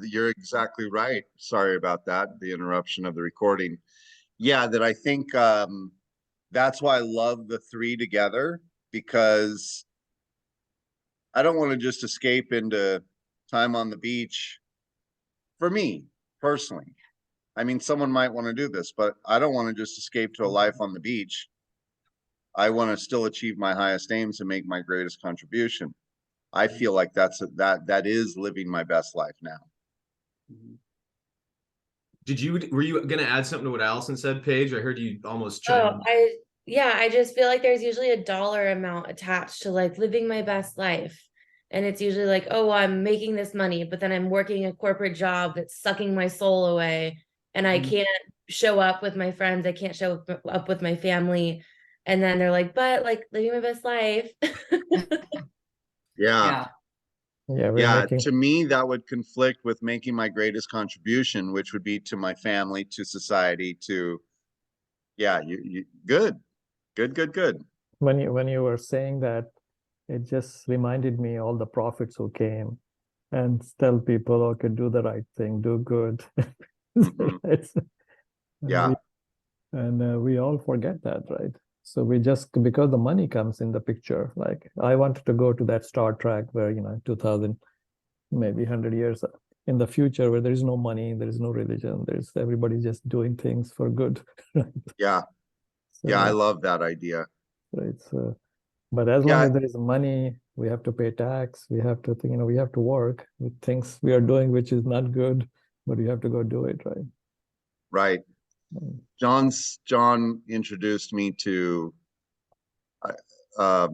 you're exactly right. Sorry about that, the interruption of the recording. Yeah, that I think that's why I love the three together, because I don't want to just escape into time on the beach. For me personally, I mean, someone might want to do this, but I don't want to just escape to a life on the beach. I want to still achieve my highest aims and make my greatest contribution. I feel like that is living my best life now. Were you going to add something to what Allison said, Paige? I heard you almost chime in. I just feel like there's usually a dollar amount attached to like living my best life. And it's usually like, oh, I'm making this money, but then I'm working a corporate job that's sucking my soul away. And I can't show up with my friends. I can't show up with my family. And then they're like, but like living my best life. Yeah. To me, that would conflict with making my greatest contribution, which would be to my family, to society, to, good. When you were saying that, it just reminded me all the prophets who came and tell people, okay, do the right thing, do good. We all forget that, right? So we just, because the money comes in the picture, like I wanted to go to that Star Trek where, 2000, maybe 100 years in the future, where there is no money, there is no religion, there's everybody just doing things for good. Right? I love that idea. Right. So, but as long as there is money, we have to pay tax. We have to think, we have to work with things we are doing, which is not good, but we have to go do it, right? Right. John introduced me to, I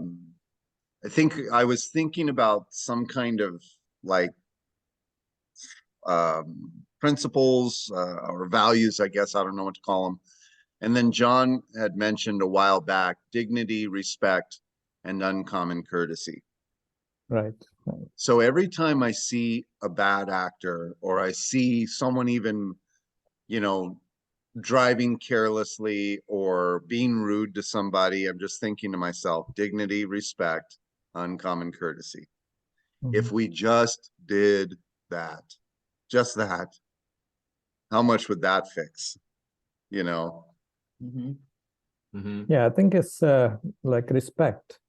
think I was thinking about some kind of like principles or values, I guess, I don't know what to call them. And then John had mentioned a while back, dignity, respect, and uncommon courtesy. Right. So every time I see a bad actor, or I see someone even, driving carelessly or being rude to somebody, I'm just thinking to myself, dignity, respect, uncommon courtesy. If we just did that, how much would that fix? Yeah, I think it's like respect.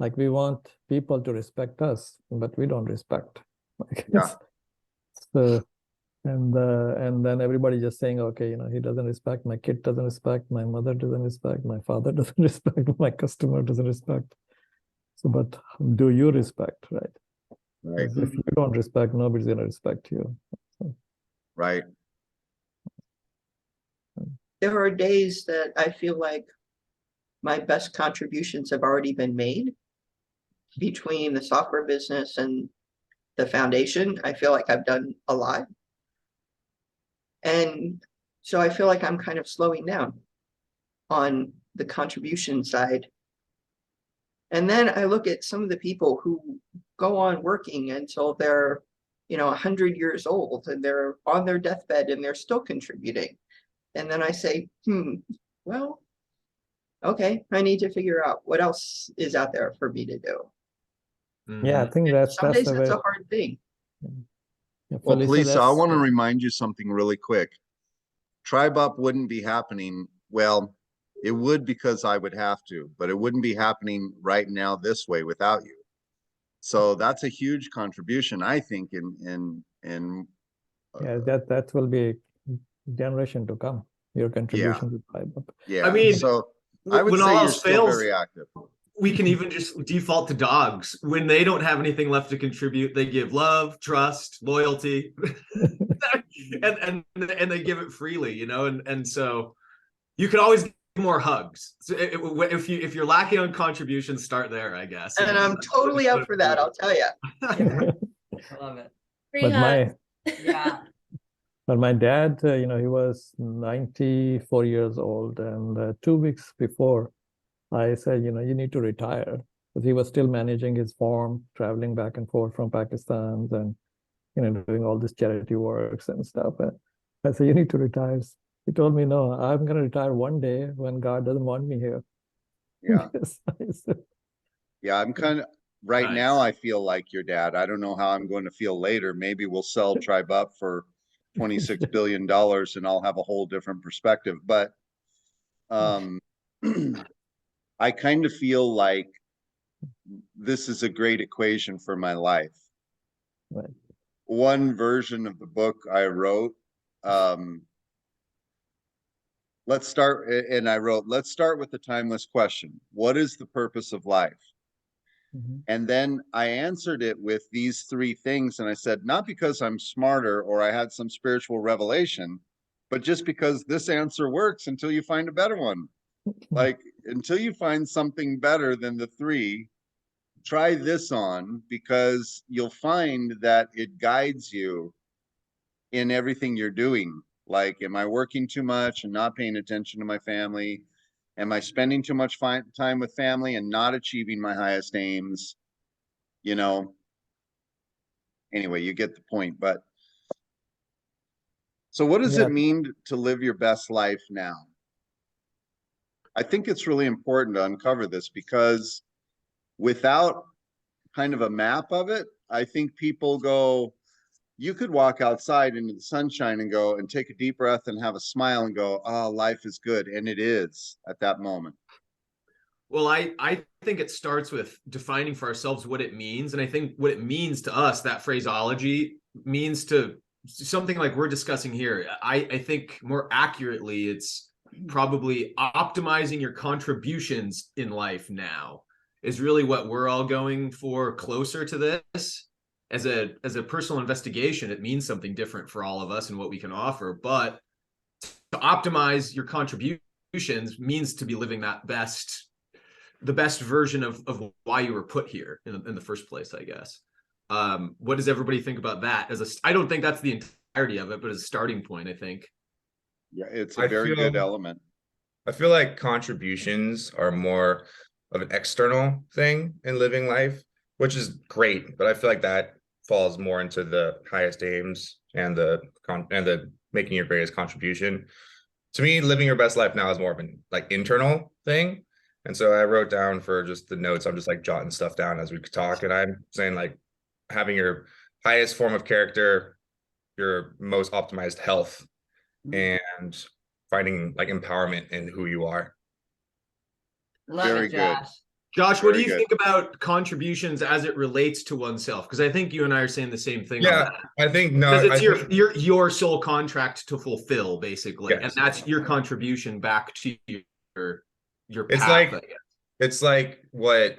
Like we want people to respect us, but we don't respect. So, and then everybody just saying, okay, he doesn't respect, my kid doesn't respect, my mother doesn't respect, my father doesn't respect, my customer doesn't respect. So, but do you respect, right? Right. If you don't respect, nobody's going to respect you. So. Right. There are days that I feel like my best contributions have already been made between the software business and the foundation. I feel like I've done a lot. And so I feel like I'm kind of slowing down on the contribution side. And then I look at some of the people who go on working until they're, 100 years old, and they're on their deathbed and they're still contributing. And then I say, well, okay, I need to figure out what else is out there for me to do. Yeah, I think that's a hard thing. Well, Lisa, I want to remind you something really quick. TribeUp wouldn't be happening. Well, it would, because I would have to, but it wouldn't be happening right now this way without you. So that's a huge contribution, I think, that will be generation to come, your contribution to TribeUp. Yeah. I mean, so I would say you're still very active. We can even just default to dogs. When they don't have anything left to contribute, they give love, trust, loyalty, and they give it freely, and so you can always get more hugs. So if you're lacking on contributions, start there, I guess. And I'm totally up for that, I'll tell you. I love it. But my dad, he was 94 years old, and 2 weeks before, I said, you need to retire, because he was still managing his farm, traveling back and forth from Pakistan, and doing all this charity works and stuff. And I said, you need to retire. He told me, no, I'm going to retire one day when God doesn't want me here. Yeah. Yeah, right now Nice. I feel like your dad. I don't know how I'm going to feel later. Maybe we'll sell TribeUp for $26 billion and I'll have a whole different perspective. But I kind of feel like this is a great equation for my life. Right. One version of the book I wrote, let's start with the timeless question. What is the purpose of life? Mhm. And then I answered it with these three things. And I said, not because I'm smarter or I had some spiritual revelation, but just because this answer works until you find a better one. Like, until you find something better than the three, try this on, because you'll find that it guides you in everything you're doing. Like, am I working too much and not paying attention to my family? Am I spending too much time with family and not achieving my highest aims? You know, anyway, you get the point. But so what does Yeah. it mean to live your best life now? I think it's really important to uncover this, because without kind of a map of it, I think people go, you could walk outside into the sunshine and go and take a deep breath and have a smile and go, oh, life is good. And it is at that moment. Well, I think it starts with defining for ourselves what it means. And I think what it means to us, that phraseology means to something like we're discussing here. I think more accurately, it's probably optimizing your contributions in life now is really what we're all going for closer to this. As a personal investigation, it means something different for all of us and what we can offer. But to optimize your contributions means to be living the best version of why you were put here in the first place, I guess. What does everybody think about that? I don't think that's the entirety of it, but as a starting point, I think. Yeah, it's a very good element. I feel like contributions are more of an external thing in living life, which is great, but I feel like that falls more into the highest aims and the making your greatest contribution. To me, living your best life now is more of an like internal thing. And so I wrote down for just the notes, I'm just like jotting stuff down as we talk. And I'm saying like having your highest form of character, your most optimized health, and finding like empowerment in who you are. Love Very it, good. Josh. Josh, what do Very you good. think about contributions as it relates to oneself? Because I think you and I are saying the same thing. Yeah, on that. I think no, Because I it's think, your sole contract to fulfill, basically, Yes. and that's your contribution back to your It's path. like- I guess. it's like what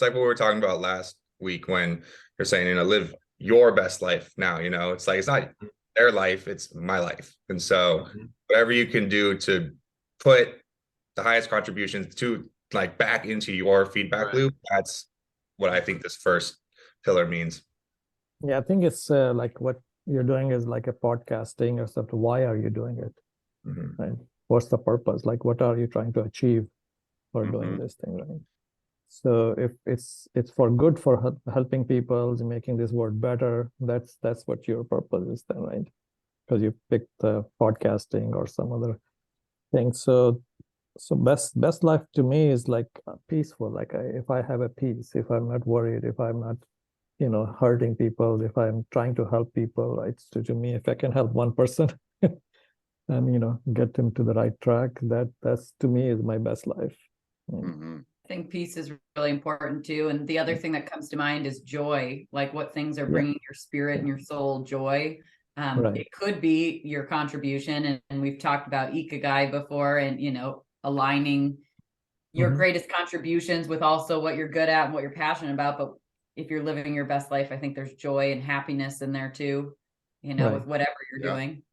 we were talking about last week when you're saying, live your best life now, it's like, it's not their life, it's my life. And so whatever you can do to put the highest contributions to like back into your feedback Right. loop, that's what I think this first pillar means. Yeah, I think it's like what you're doing is like a podcasting or something. Why are you doing it? Mhm. Right? What's the purpose? Like, what are you trying to achieve for doing Mhm. this thing, right? So if it's for good, for helping people, making this world better, that's what your purpose is then, right? Because you picked the podcasting or some other thing. So best life to me is like peaceful. Like if I have a peace, if I'm not worried, if I'm not hurting people, if I'm trying to help people, right? So to me, if I can help one person and get them to the right track, that's to me is my best life. Mhm. I think peace is really important too. And the other thing that comes to mind is joy, like what things are bringing your spirit and your soul joy. Right. It could be your contribution. And we've talked about Ikigai before and, aligning your Mhm. greatest contributions with also what you're good at and what you're passionate about. But if you're living your best life, I think there's joy and happiness in there too, Right. with whatever you're Yeah. doing.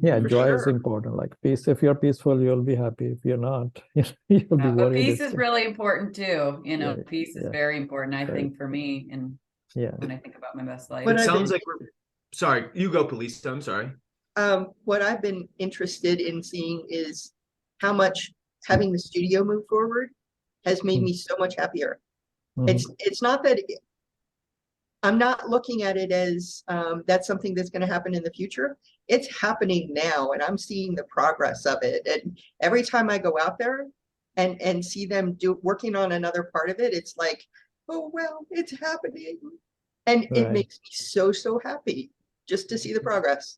Yeah, For joy is sure. important. Like peace, if you're peaceful, you'll be happy. If you're not, you'll be But worried. peace is really important too. Yeah, Peace is yeah. very important, I Right. think, for me. And Yeah. when I think about my best life. But It I've sounds been- like we're sorry. You go, police. I'm sorry. What I've been interested in seeing is how much having the studio move forward has made me so much happier. Mhm. It's not that I'm not looking at it as that's something that's going to happen in the future. It's happening now, and I'm seeing the progress of it. And every time I go out there and see them working on another part of it, it's like, oh, well, it's happening. And it Right. makes me so, so happy just to see the progress.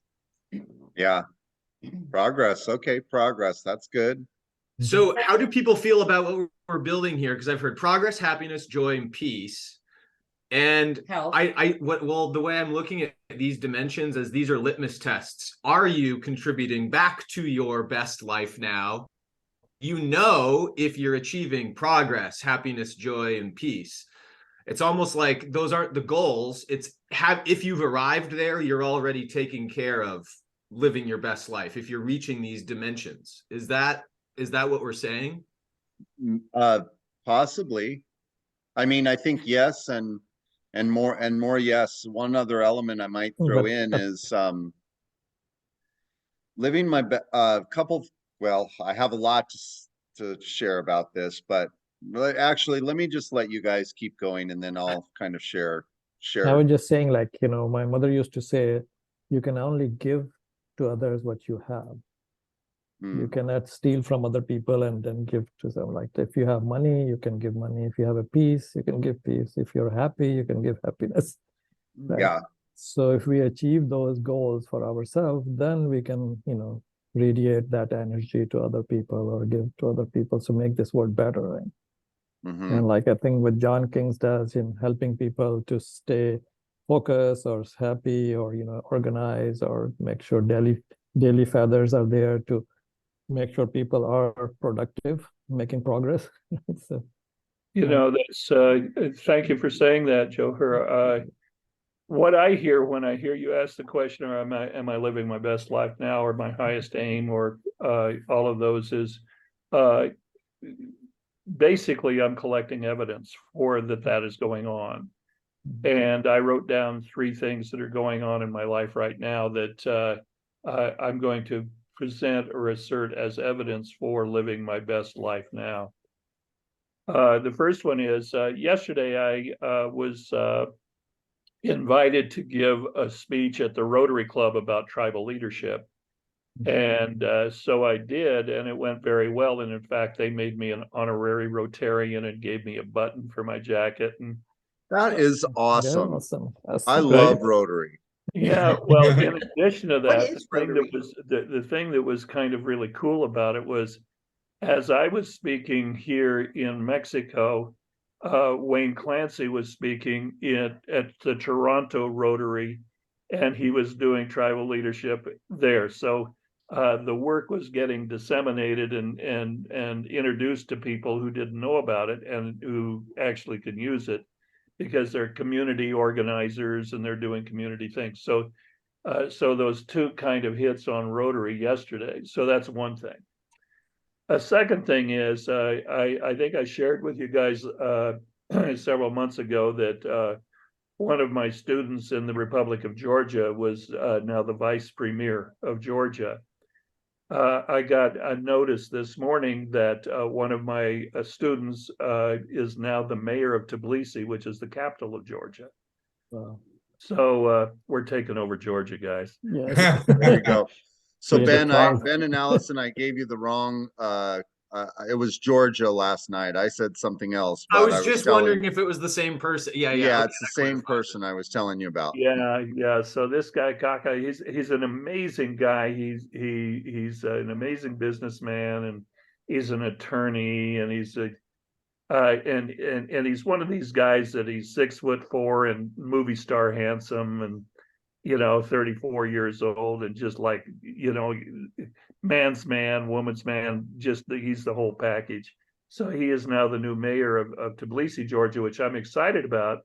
Yeah. Progress. Okay, progress. That's good. So how do people feel about what we're building here? Because I've heard progress, happiness, joy, and peace. And Health. well, the way I'm looking at these dimensions as these are litmus tests. Are you contributing back to your best life now? You know if you're achieving progress, happiness, joy, and peace. It's almost like those aren't the goals. It's if you've arrived there, you're already taking care of living your best life. If you're reaching these dimensions, is that what we're saying? Possibly. I mean, I think yes, and more yes. One other element I might throw in is living my couple. Well, I have a lot to share about this, but actually, let me just let you guys keep going, and then I'll kind of share. I was just saying, like, my mother used to say, you can only give to others what you have. You cannot steal from other people and then give to them. Like, if you have money, you can give money. If you have a peace, you can give peace. If you're happy, you can give happiness. Right? Yeah. So if we achieve those goals for ourselves, then we can, radiate that energy to other people or give to other people to make this world better. Right? And like I think what John King's does in helping people to stay focused or happy or, organize or make sure daily feathers are there to make sure people are productive, making progress. So, that's thank you for saying that, Johar. What I hear when I hear you ask the question, or am I living my best life now, or my highest aim, or all of those, is basically I'm collecting evidence for that is going on. And I wrote down 3 things that are going on in my life right now that I'm going to present or assert as evidence for living my best life now. The first one is yesterday I was invited to give a speech at the Rotary Club about tribal leadership. And so I did, and it went very well. And in fact, they made me an honorary Rotarian and gave me a button for my jacket. And that is awesome. Yeah, awesome. I love Rotary. Yeah, well, in addition to that, the thing that was kind of really cool about it was, as I was speaking here in Mexico, Wayne Clancy was speaking at the Toronto Rotary, and he was doing tribal leadership there. So the work was getting disseminated and introduced to people who didn't know about it and who actually can use it, because they're community organizers and they're doing community things. So those 2 kind of hits on Rotary yesterday. So that's one thing. A second thing is, I think I shared with you guys several months ago that one of my students in the Republic of Georgia was now the vice premier of Georgia. I got a notice this morning that one of my students is now the mayor of Tbilisi, which is the capital of Georgia. Wow. So we're taking over Georgia, guys. Yes. There you go. So Yeah, Ben and Allison, I gave you the wrong. It was Georgia last night. I said something else. I But was just wondering if it was the same person. Yeah, Yeah, it's the same person I was telling you about. Yeah. So this guy Kaka, he's an amazing guy. He's an amazing businessman, and he's an attorney, and he's and he's one of these guys that he's 6'4" and movie star handsome, and 34 years old, and just like man's man, woman's man, he's the whole package. So he is now the new mayor of Tbilisi, Georgia, which I'm excited about,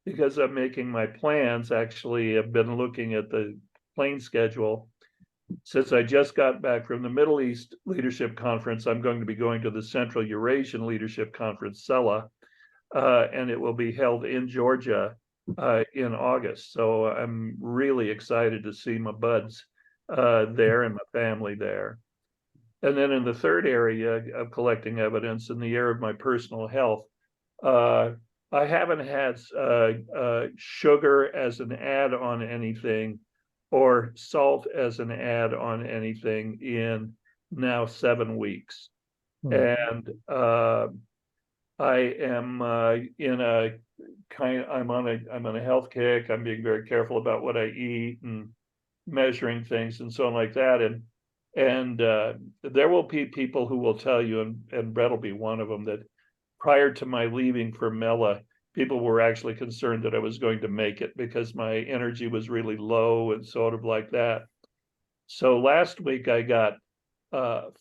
because I'm making my plans. Actually, I've been looking at the plane schedule. Since I just got back from the Middle East Leadership Conference, I'm going to be going to the Central Eurasian Leadership Conference, CELA, and it will be held in Georgia in August. So I'm really excited to see my buds there and my family there. And then in the third area of collecting evidence, in the area of my personal health, I haven't had sugar as an add on anything or salt as an add on anything in now 7 weeks. And I am in a I'm on a health kick. I'm being very careful about what I eat and measuring things and so on like that. And there will be people who will tell you, and Brett will be one of them, that prior to my leaving for Mela, people were actually concerned that I was going to make it because my energy was really low and sort of like that. So last week I got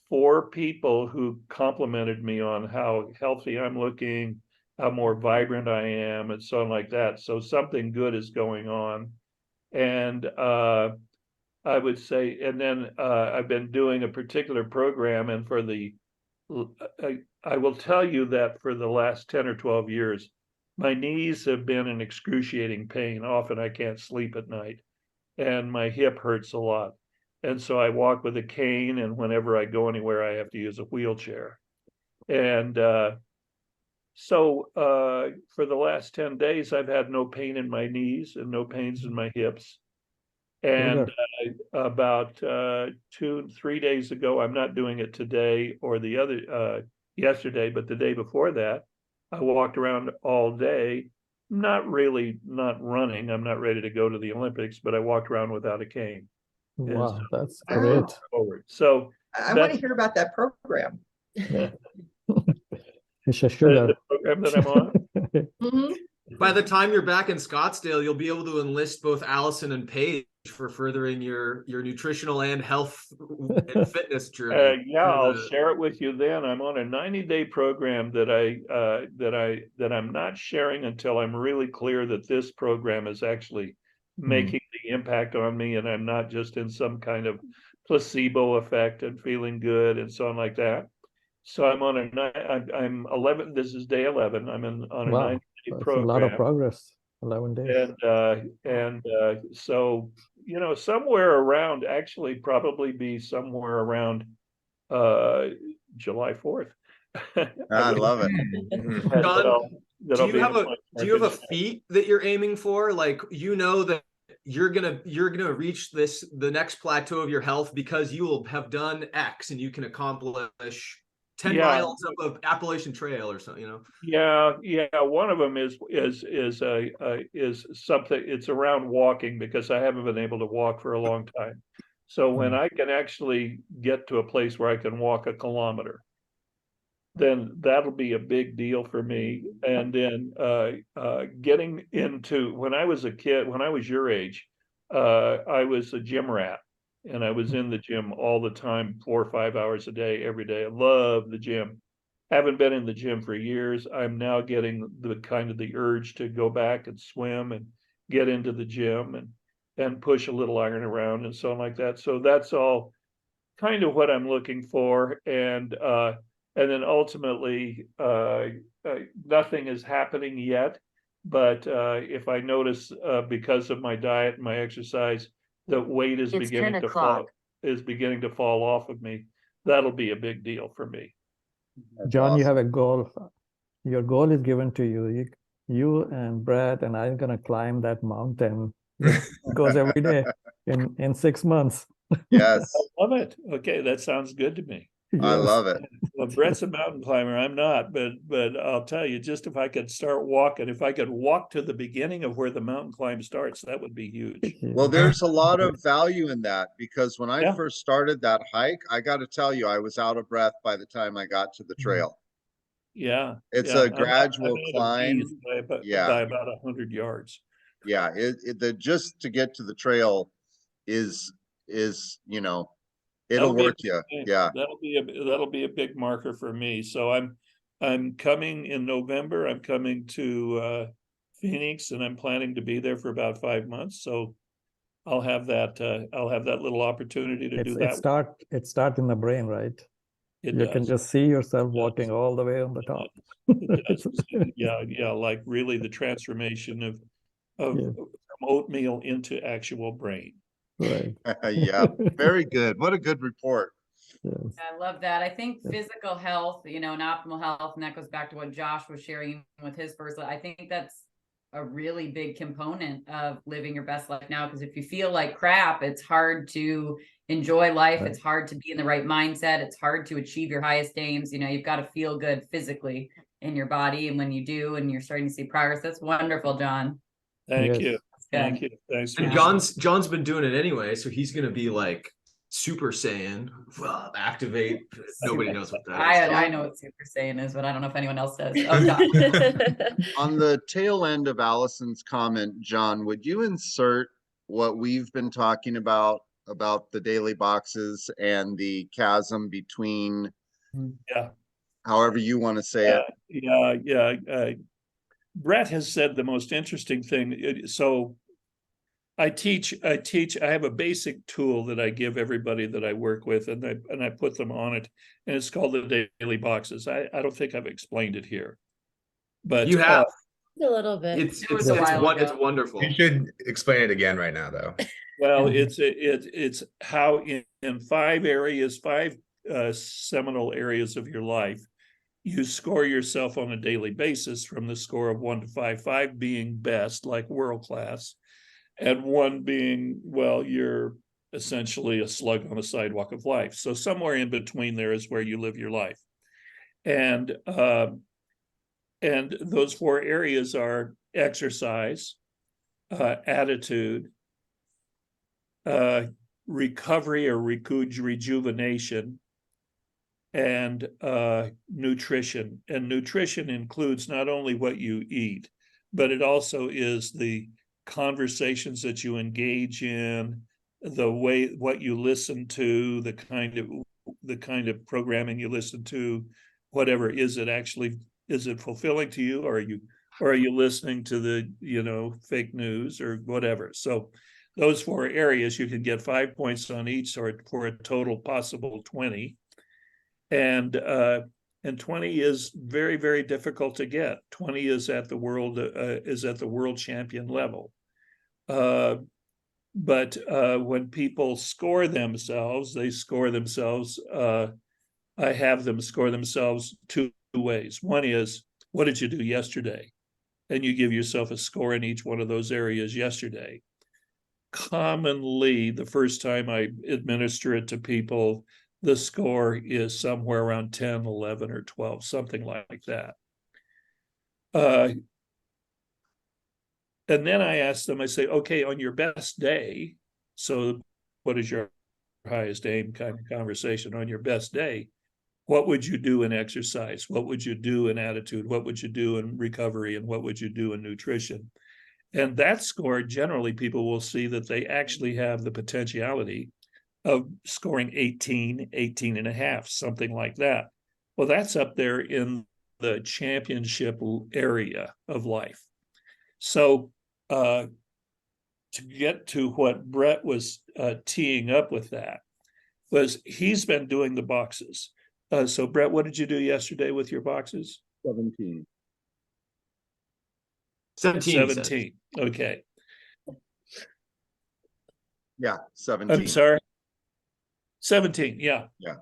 4 people who complimented me on how healthy I'm looking, how more vibrant I am, and so on like that. So something good is going on. And I would say, and then I've been doing a particular program, and for I will tell you that for the last 10 or 12 years, my knees have been in excruciating pain. Often I can't sleep at night, and my hip hurts a lot. And so I walk with a cane, and whenever I go anywhere, I have to use a wheelchair. And so for the last 10 days, I've had no pain in my knees and no pains in my hips. And about 2-3 days ago, I'm not doing it today or the other yesterday, but the day before that, I walked around all day, not running. I'm not ready to go to the Olympics, but I walked around without a cane. Wow, that's Wow. great. Forward. So I want to hear about that program. It's a sugar. the program that I'm on. Mhm. By the time you're back in Scottsdale, you'll be able to enlist both Allison and Paige for furthering your nutritional and health and fitness journey. Yeah, I'll share it with you then. I'm on a 90-day program that I'm not sharing until I'm really clear that this program is actually making the impact on me, and I'm not just in some kind of placebo effect and feeling good and so on like that. So I'm on I'm 11. This is day 11. I'm on a Wow, 90-day that's program. a lot of progress. 11 days. And so, you know, somewhere around, actually probably be somewhere around July 4th. I love it. John, do you have a feat that you're aiming for? Like, you know that you're gonna reach the next plateau of your health because you will have done X and you can accomplish 10 miles of Appalachian Trail or something, you know? Yeah. One of them is something. It's around walking, because I haven't been able to walk for a long time. So when I can actually get to a place where I can walk a kilometer, then that'll be a big deal for me. And then getting into, when I was a kid, when I was your age, I was a gym rat. And I was in the gym all the time, 4 or 5 hours a day, every day. I love the gym. Haven't been in the gym for years. I'm now getting the urge to go back and swim and get into the gym and push a little iron around and so on like that. So that's all kind of what I'm looking for. And then ultimately, nothing is happening yet. But if I notice, because of my diet and my exercise, that weight is beginning to fall off of me, that'll be a big deal for me. That's John, awesome. you have a goal. Your goal is given to you. You and Brett and I'm gonna climb that mountain. It goes every day in 6 months. Yes, I love it. Okay, that sounds good to me. I Yes. love it. Well, Brett's a mountain climber. I'm not, but I'll tell you, just if I could start walking, if I could walk to the beginning of where the mountain climb starts, that would be huge. Well, there's a lot of value in that, because when I Yeah. first started that hike, I got to tell you, I was out of breath by the time I got to the trail. Yeah. It's yeah. a gradual I'm climb. by about 100 yards. Yeah, just to get to the trail is you know, it'll That'll be a work big you. thing. Yeah. That'll be a big marker for me. So I'm coming in November. I'm coming to Phoenix, and I'm planning to be there for about 5 months. So I'll have that little opportunity to do that. It start in the brain, right? It You does. can just see yourself It walking does. all the way on the top. It does. Yeah, like really the transformation of Yeah. from oatmeal into actual brain. Right. Yeah, very good. What a good report. Yes. I love that. I think Yes. physical health, and optimal health, and that goes back to what Josh was sharing with his first. I think that's a really big component of living your best life now, because if you feel like crap, it's hard to enjoy life. Right. It's hard to be in the right mindset. It's hard to achieve your highest aims. You've got to feel good physically in your body. And when you do, and you're starting to see progress, that's wonderful, John. Thank Yes. you. Thank Good. you. Thanks. And for- John's been doing it anyway, so he's gonna be like Super Saiyan, activate. Nobody knows what that is. I know what Super Saiyan is, but I don't know if anyone else does. Oh, John. On the tail end of Allison's comment, John, would you insert what we've been talking about the daily boxes and the chasm between, Yeah. however you want to say it? Yeah. Brett has said the most interesting thing. So I have a basic tool that I give everybody that I work with, and I put them on it, and it's called the daily boxes. I don't think I've explained it here, but You have. A little bit. It's was a while ago. it's wonderful. You should explain it again right now, though. well, it's how in five seminal areas of your life, you score yourself on a daily basis from the score of 1 to 5, 5 being best, like world class, and 1 being, well, you're essentially a slug on the sidewalk of life. So somewhere in between there is where you live your life. And those 4 areas are exercise, attitude, recovery or rejuvenation, and nutrition. And nutrition includes not only what you eat, but it also is the conversations that you engage in, what you listen to, the kind of programming you listen to, whatever. Is it fulfilling to you, or are you listening to the fake news or whatever? So those 4 areas, you can get 5 points on each, or for a total possible 20. And 20 is very, very difficult to get. 20 is at the world champion level. But when people score themselves, they score themselves. I have them score themselves 2 ways. One is, what did you do yesterday? And you give yourself a score in each one of those areas yesterday. Commonly, the first time I administer it to people, the score is somewhere around 10, 11, or 12, something like that. And then I ask them, I say, okay, on your best day, so what is your highest aim kind of conversation? On your best day, what would you do in exercise? What would you do in attitude? What would you do in recovery? And what would you do in nutrition? And that score, generally, people will see that they actually have the potentiality of scoring 18, 18 and a half, something like that. Well, that's up there in the championship area of life. So to get to what Brett was teeing up with, that was he's been doing the boxes. So Brett, what did you do yesterday with your boxes? 17. 17. Okay. Yeah, 17. I'm sorry. 17. Yeah. Yeah.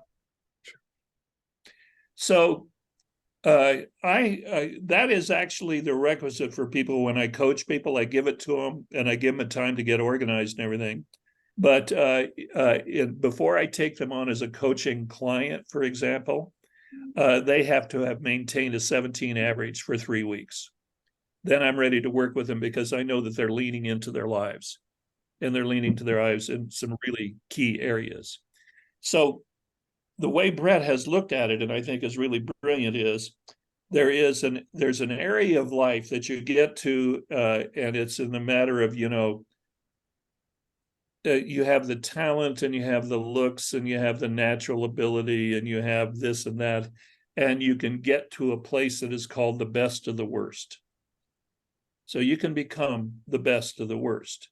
So I that is actually the requisite for people. When I coach people, I give it to them and I give them time to get organized and everything. But before I take them on as a coaching client, for example, they have to have maintained a 17 average for 3 weeks. Then I'm ready to work with them, because I know that they're leaning into their lives, and they're leaning to their lives in some really key areas. So the way Brett has looked at it, and I think is really brilliant, is there's an area of life that you get to, and it's in the matter of, you have the talent, and you have the looks, and you have the natural ability, and you have this and that, and you can get to a place that is called the best of the worst. So you can become the best of the worst.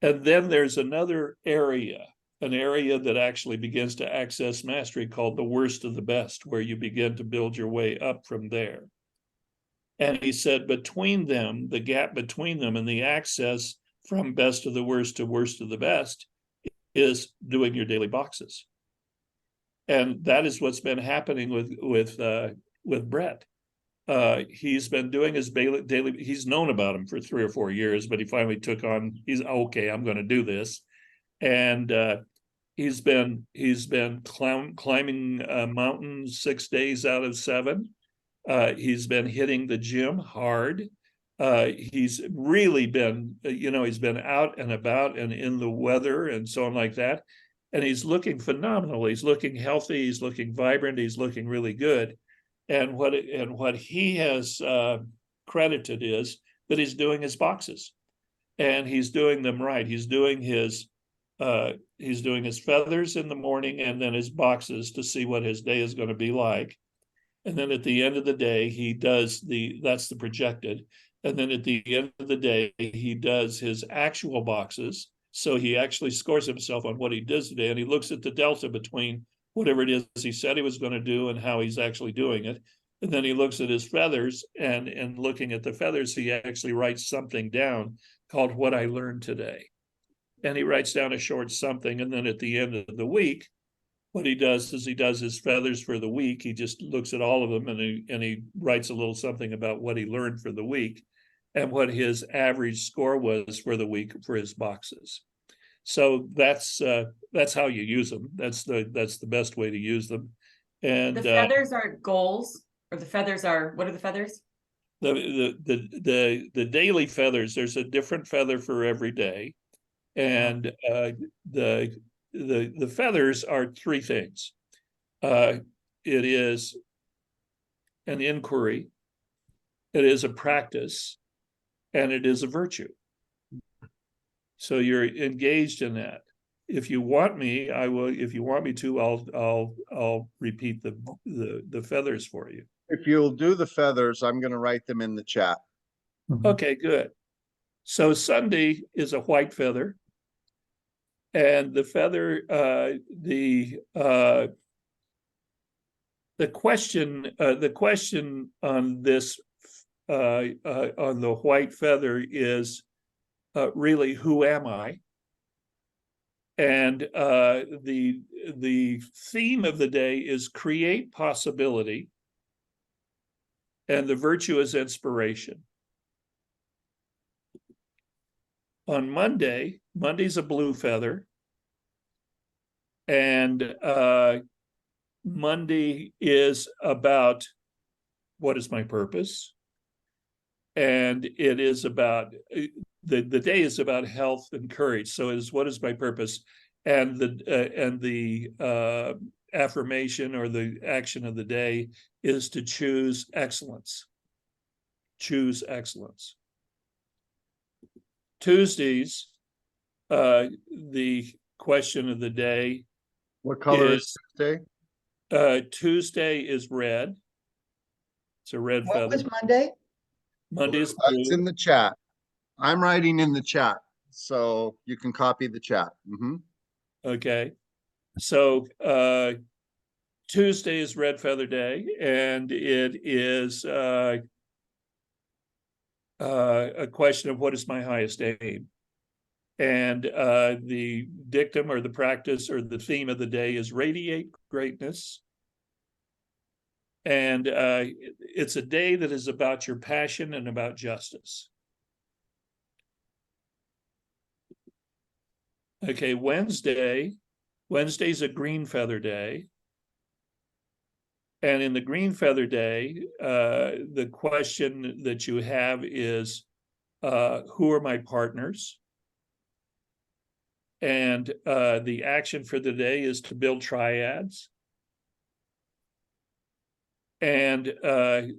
And then there's another area, an area that actually begins to access mastery, called the worst of the best, where you begin to build your way up from there. And he said between them, the gap between them and the access from best of the worst to worst of the best is doing your daily boxes. And that is what's been happening with Brett. He's been doing his daily, he's known about him for 3 or 4 years, but he finally took on, he's okay, I'm going to do this. And he's been climbing mountains 6 days out of 7. He's been hitting the gym hard. He's really been, he's been out and about and in the weather and so on like that. And he's looking phenomenal. He's looking healthy. He's looking vibrant. He's looking really good. And what he has credited is that he's doing his boxes, and he's doing them right. He's doing his feathers in the morning, and then his boxes to see what his day is going to be like. And then at the end of the day, that's the projected. And then at the end of the day, he does his actual boxes. So he actually scores himself on what he does today, and he looks at the delta between whatever it is he said he was going to do and how he's actually doing it. And then he looks at his feathers, and looking at the feathers, he actually writes something down called "What I Learned Today." And he writes down a short something. And then at the end of the week, what he does is he does his feathers for the week. He just looks at all of them, and he writes a little something about what he learned for the week and what his average score was for the week for his boxes. So that's how you use them. That's the best way to use them. And the feathers are goals, or the feathers are, what are the feathers? The daily feathers, there's a different feather for every day. And the feathers are three things. It is an inquiry, it is a practice, and it is a virtue. So you're engaged in that. If you want me, I will. If you want me to, I'll repeat the feathers for you. If you'll do the feathers, I'm going to write them in the chat. Okay, good. So Sunday is a white feather, and the feather, the question on this on the white feather is really, who am I? And the theme of the day is create possibility, and the virtue is inspiration. On Monday's a blue feather, and Monday is about what is my purpose, and it is about the day is about health and courage. So it is, what is my purpose, and the affirmation or the action of the day is to choose excellence. Choose excellence. Tuesdays, the question of the day. What color is Tuesday? Tuesday is red. It's a red What feather. was Monday? Monday is It's blue. in the chat. I'm writing in the chat, so you can copy the chat. Okay. So Tuesday is red feather day, and it is a question of what is my highest aim. And the dictum or the practice or the theme of the day is radiate greatness. And it's a day that is about your passion and about justice. Okay, Wednesday's a green feather day. And in the green feather day, the question that you have is, who are my partners? And the action for the day is to build triads. And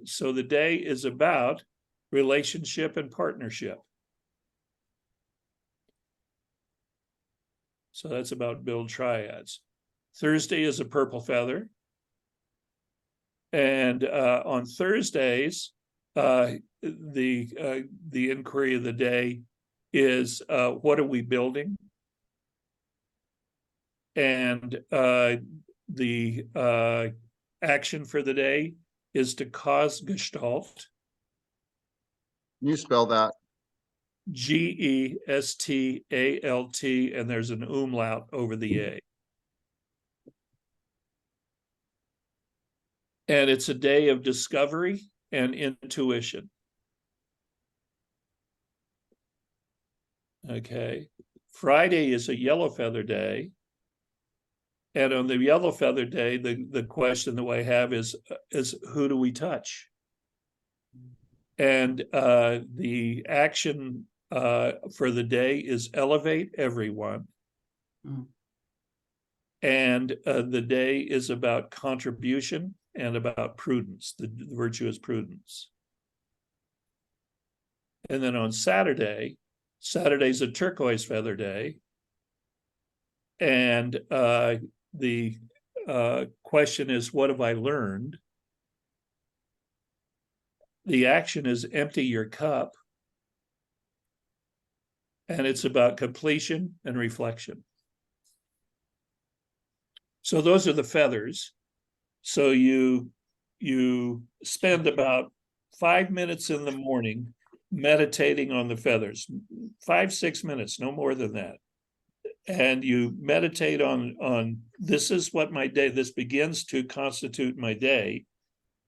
so the day is about relationship and partnership. So that's about build triads. Thursday is a purple feather. And on Thursdays, the inquiry of the day is, what are we building? And the action for the day is to cause gestalt. Can you spell that? Gestalt, and there's an umlaut over the A. And it's a day of discovery and intuition. Okay. Friday is a yellow feather day. And on the yellow feather day, the question that we have is who do we touch? And the action for the day is elevate everyone. Mm. And the day is about contribution and about prudence. The virtue is prudence. And then on Saturday's a turquoise feather day. And the question is, what have I learned? The action is empty your cup. And it's about completion and reflection. So those are the feathers. So you spend about 5 minutes in the morning meditating on the feathers, 5-6 minutes, no more than that. And you meditate on this is what my day, this begins to constitute my day.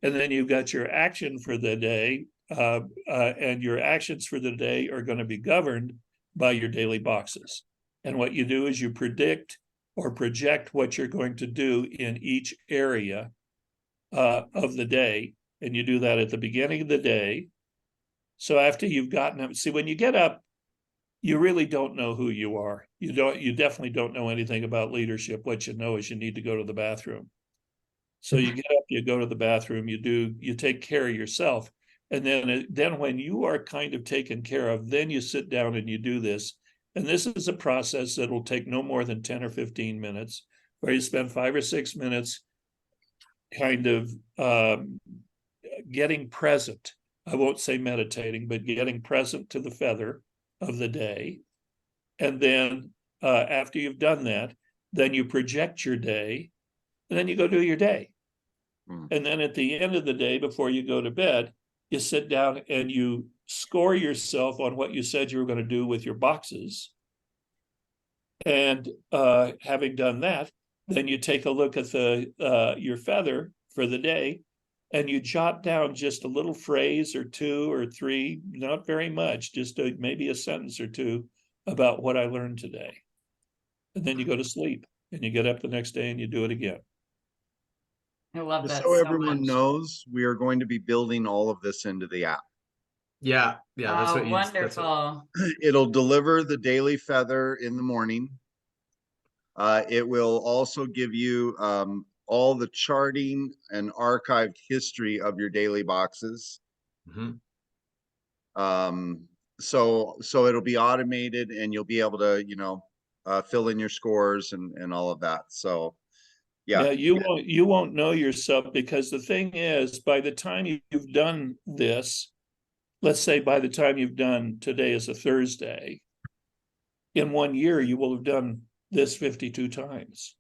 And then you've got your action for the day, and your actions for the day are going to be governed by your daily boxes. And what you do is you predict or project what you're going to do in each area of the day. And you do that at the beginning of the day. So after you've gotten up, see, when you get up, you really don't know who you are. You definitely don't know anything about leadership. What you know is you need to go to the bathroom. So you get up, you go to the bathroom, you take care of yourself. And then when you are kind of taken care of, then you sit down and you do this. And this is a process that will take no more than 10 or 15 minutes, where you spend 5 or 6 minutes kind of getting present. I won't say meditating, but getting present to the feather of the day. And then after you've done that, then you project your day, and then you go do your day. And then at the end of the day, before you go to bed, you sit down and you score yourself on what you said you were going to do with your boxes. And having done that, then you take a look at your feather for the day, and you jot down just a little phrase or 2 or 3, not very much, just maybe a sentence or 2 about what I learned today. And then you go to sleep, and you get up the next day and you do it again. I love Just that so so everyone much. knows, we are going to be building all of this into the app. Yeah, that's Oh, what wonderful. It'll deliver the daily feather in the morning. It will also give you all the charting and archived history of your daily boxes. So it'll be automated, and you'll be able to, fill in your scores and all of that. So yeah, you won't know yourself, because the thing is, by the time you've done this, let's say by the time you've done, today is a Thursday, in 1 year you will have done this 52 times.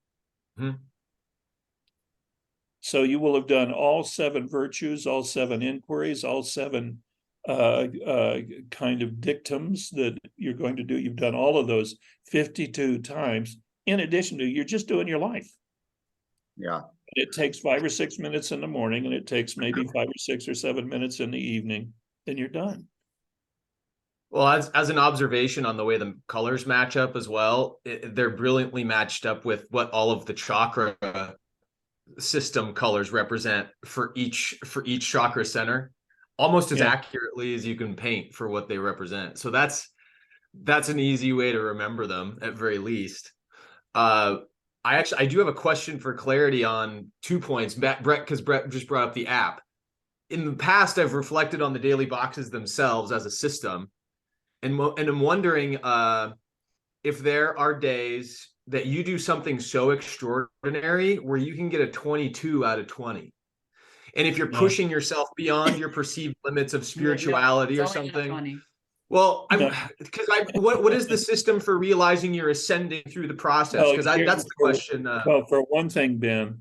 So you will have done all 7 virtues, all 7 inquiries, all 7 kind of dictums that you're going to do. You've done all of those 52 times, in addition to you're just doing your life. Yeah. It takes 5 or 6 minutes in the morning, and it takes maybe 5 or 6 or 7 minutes in the evening, then you're done. Well, as an observation on the way the colors match up as well, they're brilliantly matched up with what all of the chakra system colors represent for each chakra center, almost as accurately as you can paint for what they represent. So that's an easy way to remember them, at very least. I do have a question for clarity on 2 points, Brett, because Brett just brought up the app. In the past, I've reflected on the daily boxes themselves as a system, and I'm wondering if there are days that you do something so extraordinary where you can get a 22 out of 20. And if you're pushing yourself beyond your perceived limits of spirituality or something. Well, what is the system for realizing you're ascending through the process? Because that's the question. Well, for one thing, Ben,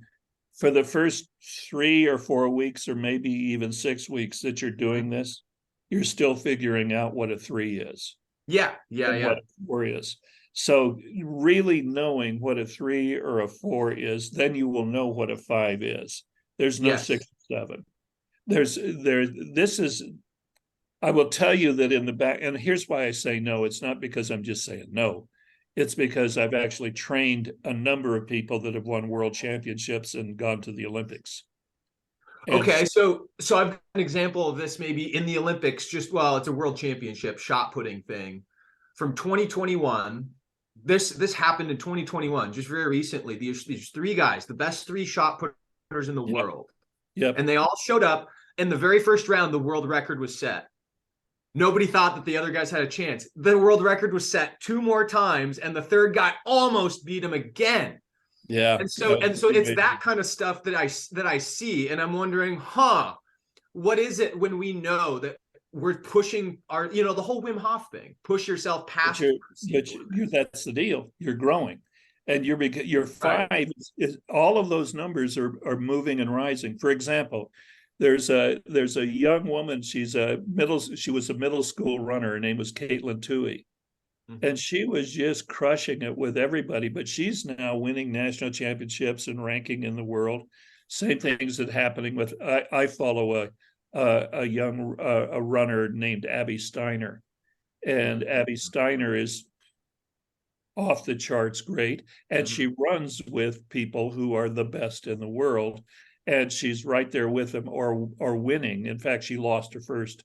for the first 3 or 4 weeks, or maybe even 6 weeks that you're doing this, you're still figuring out what a 3 is. Yeah. What a 4 is. So really knowing what a 3 or a 4 is, then you will know what a 5 is. There's no 6 or 7. I will tell you that in the back, and here's why I say no. It's not because I'm just saying no. It's because I've actually trained a number of people that have won world championships and gone to the Olympics. And Okay, so I've got an example of this maybe in the Olympics, just well, it's a world championship shot putting thing from 2021. This happened in 2021, just very recently. These three guys, the best three shot putters in the Yep. world. Yep. And they all showed up. In the very first round, the world record was set. Nobody thought that the other guys had a chance. The world record was set 2 more times, and the third guy almost beat him again. Yeah. And so it's that kind of stuff that I see, and I'm wondering, what is it when we know that we're pushing our, the whole Wim Hof thing, push yourself past. That's the deal. You're growing, and your five Right. is all of those numbers are moving and rising. For example, there's a young woman. She was a middle school runner. Her name was Caitlin Toohey. And she was just crushing it with everybody, but she's now winning national championships and ranking in the world. Same things that happening with, I follow a young runner named Abby Steiner, and Abby Steiner is off the charts great, and she runs with people who are the best in the world, and she's right there with them or winning. In fact, she lost her first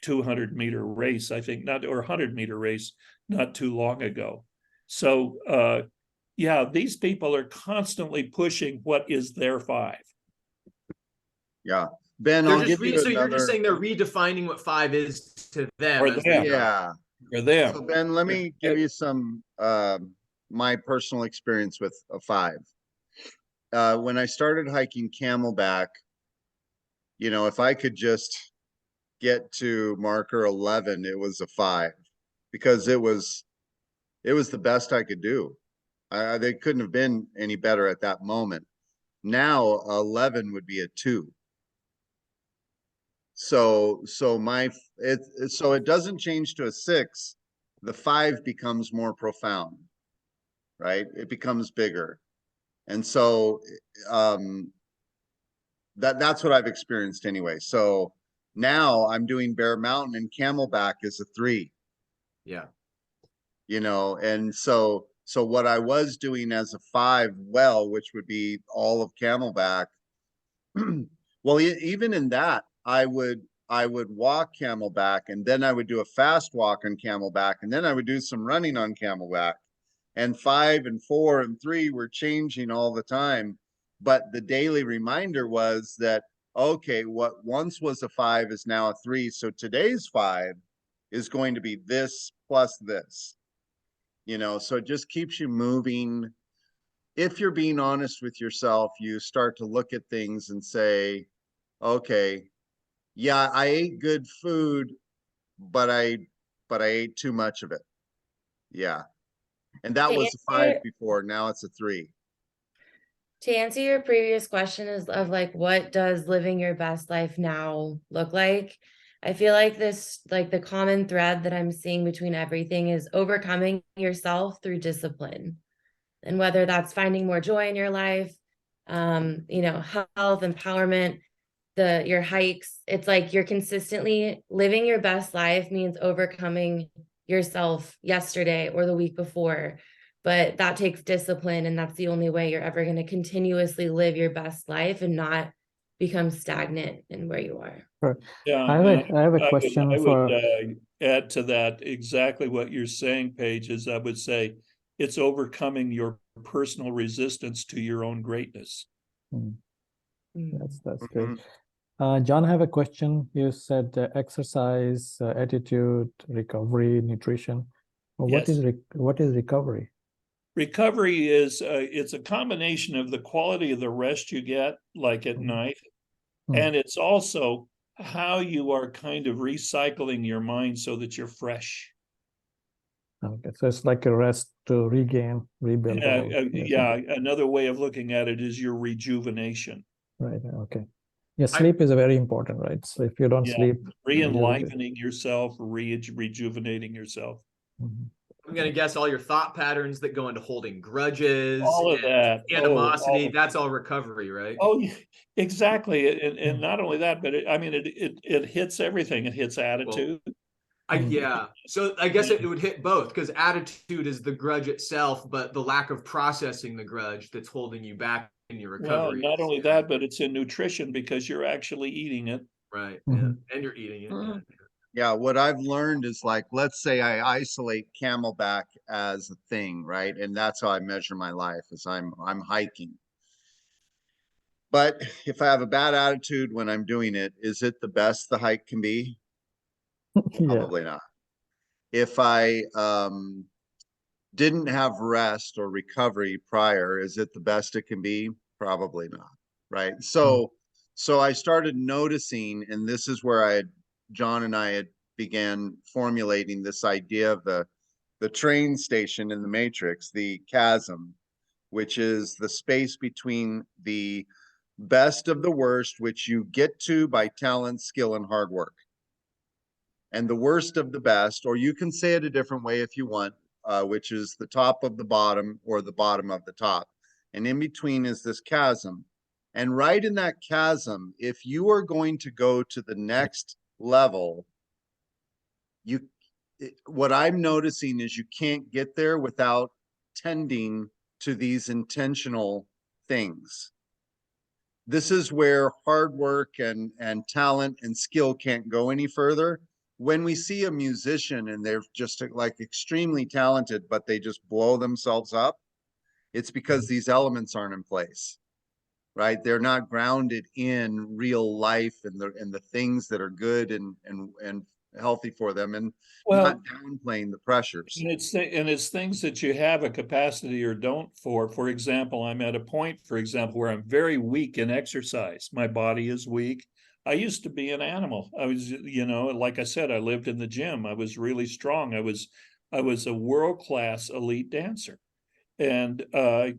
200-meter race, I think, or 100-meter race not too long ago. So these people are constantly pushing what is their five. Yeah. Ben, They're I'll give you so you're just another. saying they're redefining what 5 is to them. Or as them. they go. Yeah. For them. So Ben, let me give you some my personal experience with a 5. When I started hiking Camelback, if I could just get to marker 11, it was a 5, because it was the best I could do. They couldn't have been any better at that moment. Now 11 would be a 2. So it doesn't change to a 6. The 5 becomes more profound, right? It becomes bigger. And so that's what I've experienced anyway. So now I'm doing Bear Mountain, and Camelback is a 3. Yeah. And so what I was doing as a 5, which would be all of Camelback, well, even in that, I would walk Camelback, and then I would do a fast walk on Camelback, and then I would do some running on Camelback. And 5 and 4 and 3 were changing all the time. But the daily reminder was that, okay, what once was a 5 is now a 3. So today's 5 is going to be this plus this. So it just keeps you moving. If you're being honest with yourself, you start to look at things and say, okay, yeah, I ate good food, but I ate too much of it. Yeah. And that was a 5 before. Now it's a 3. To answer your previous question of like, what does living your best life now look like? I feel like the common thread that I'm seeing between everything is overcoming yourself through discipline. And whether that's finding more joy in your life, health, empowerment, your hikes, it's like you're consistently living your best life means overcoming yourself yesterday or the week before. But that takes discipline, and that's the only way you're ever going to continuously live your best life and not become stagnant in where you are. Sure. Yeah, I have a question I for. would add to that exactly what you're saying, Paige. Is I would say it's overcoming your personal resistance to your own greatness. That's great. John, I have a question. You said exercise, attitude, recovery, nutrition. What is recovery? Recovery is it's a combination of the quality of the rest you get, like at night, and it's also how you are kind of recycling your mind so that you're fresh. Okay, so it's like a rest to regain, rebuild. Another way of looking at it is your rejuvenation. Right. Okay. Yeah, sleep is very important, right? So if you don't sleep, re-enlivening yourself, rejuvenating yourself. I'm going to guess all your thought patterns that go into holding grudges, all of that, animosity, that's all recovery, right? Oh, exactly. And not only that, but it hits everything. It hits attitude. So I guess it would hit both, because attitude is the grudge itself, but the lack of processing the grudge that's holding you back your Well, recovery. not is- only yeah, that, but it's in nutrition because you're actually eating it. right. Mhm. Yeah. And you're eating it. Yeah. Mhm. Yeah, what I've learned is like, let's say I isolate Camelback as a thing, right? And that's how I measure my life is I'm hiking. But if I have a bad attitude when I'm doing it, is it the best the hike can be? Yeah. Probably not. If I didn't have rest or recovery prior, is it the best it can be? Probably not. Right. So I started noticing, and this is where John and I had began formulating this idea of the train station in the Matrix, the chasm, which is the space between the best of the worst, which you get to by talent, skill, and hard work, and the worst of the best, or you can say it a different way if you want, which is the top of the bottom or the bottom of the top. And in between is this chasm. And right in that chasm, if you are going to go to the next level, what I'm noticing is you can't get there without tending to these intentional things. This is where hard work and talent and skill can't go any further. When we see a musician and they're just like extremely talented, but they just blow themselves up, it's because these elements aren't in place, right? They're not grounded in real life and the things that are good and healthy for them, and not Well, downplaying the pressures. and it's things that you have a capacity or don't for. For example, I'm at a point, for example, where I'm very weak in exercise. My body is weak. I used to be an animal. I was, like I said, I lived in the gym. I was really strong. I was a world-class elite dancer. And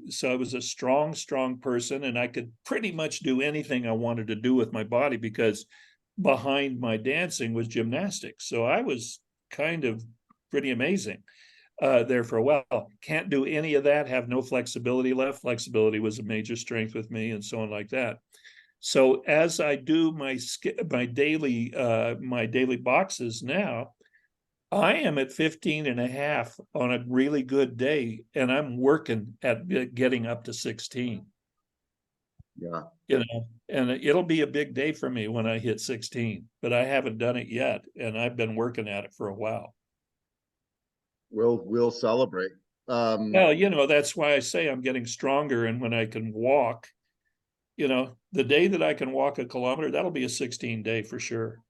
so I was a strong person, and I could pretty much do anything I wanted to do with my body because behind my dancing was gymnastics. So I was kind of pretty amazing there for a while. Can't do any of that, have no flexibility left. Flexibility was a major strength with me and so on like that. So as I do my daily boxes now, I am at 15 and a half on a really good day, and I'm working at getting up to 16. Yeah. And it'll be a big day for me when I hit 16, but I haven't done it yet, and I've been working at it for a while. We'll celebrate. Well, that's why I say I'm getting stronger, and when I can walk, the day that I can walk a kilometer, that'll be a 16 day for sure.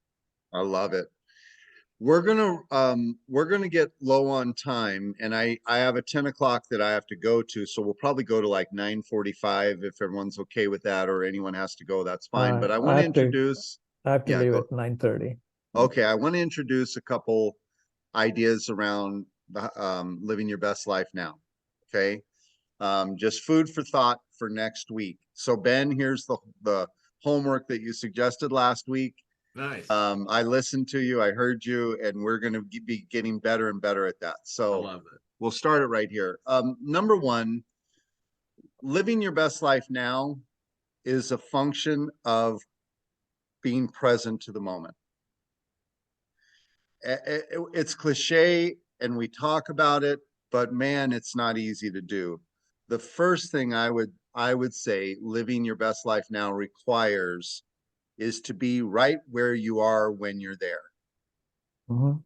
I love it. We're gonna get low on time, and I have a 10 o'clock that I have to go to, so we'll probably go to like 9:45 if everyone's okay with that, or anyone has to go, that's fine. But I want to introduce. I have to Yeah, leave go. at 9:30. Okay, I want to introduce a couple ideas around living your best life now. Okay, just food for thought for next week. So Ben, here's the homework that you suggested last week. Nice. I listened to you, I heard you, and we're going to be getting better and better at that. I So love it. we'll start it right here. Number one, living your best life now is a function of being present to the moment. It's cliche and we talk about it, but man, it's not easy to do. The first thing I would say living your best life now requires is to be right where you are when you're there. Mhm.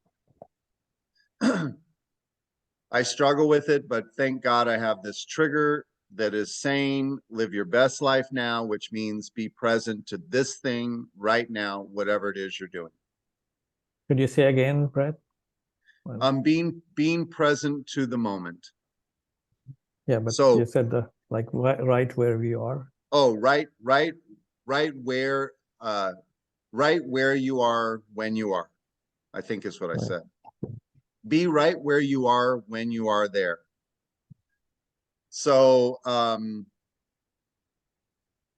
I struggle with it, but thank God I have this trigger that is saying live your best life now, which means be present to this thing right now, whatever it is you're doing. Could you say again, Brett? Well, Being present to the moment. yeah, but So you said right where we are. oh, right where you are when you are, I think is what I Right. said. Be right where you are when you are there. So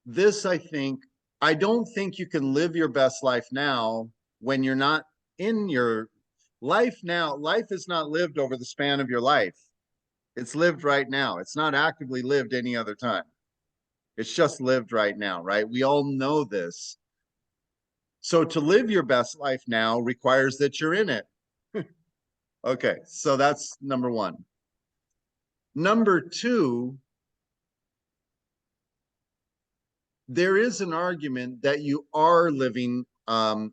this, I don't think you can live your best life now when you're not in your life now. Life is not lived over the span of your life. It's lived right now. It's not actively lived any other time. It's just lived right now, right? We all know this. So to live your best life now requires that you're in it. Okay, so that's number one. Number two, there is an argument that you are living